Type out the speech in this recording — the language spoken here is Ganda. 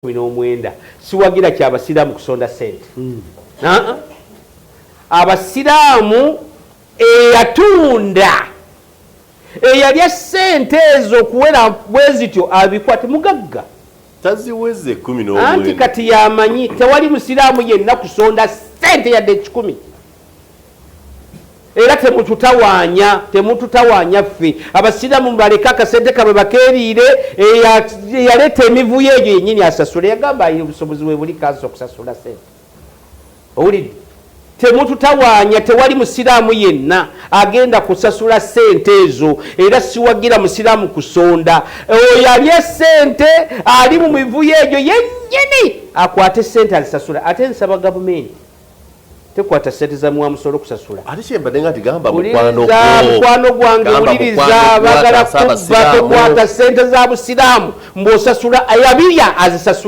19 siwagira kyabasiraamu kusonda sente. Abasiraamu eyatunda eyalya sente ezo kuwera bwezityo abikwate mugagga taziweze 11 anti kati yamanyi tewali musiraamu yenna kusonda sente yadde 10 era temututawanya ffe abasiraamu baleka akasente kabwe bakeeriire eyaleeta emivuyo egyo yennyini asasula yagamba ayina obusobozi bwe buli kansa okusasula sente owulidde temututawanya tewali musiraamu yenna agenda kusasula sente ezo era siwagira musiraamu kusonda oyo alye sente ali mu mivuyo egyo yennyini akwate sente alisasula ate nsaba gavumenti tekwata sente za mwamusolo kusasula ate kyembadde nga tigamba mukwano gwange wuliriza bagala kubba tekwata sente za busiraamu mbw'osasula ayabirya azisasule.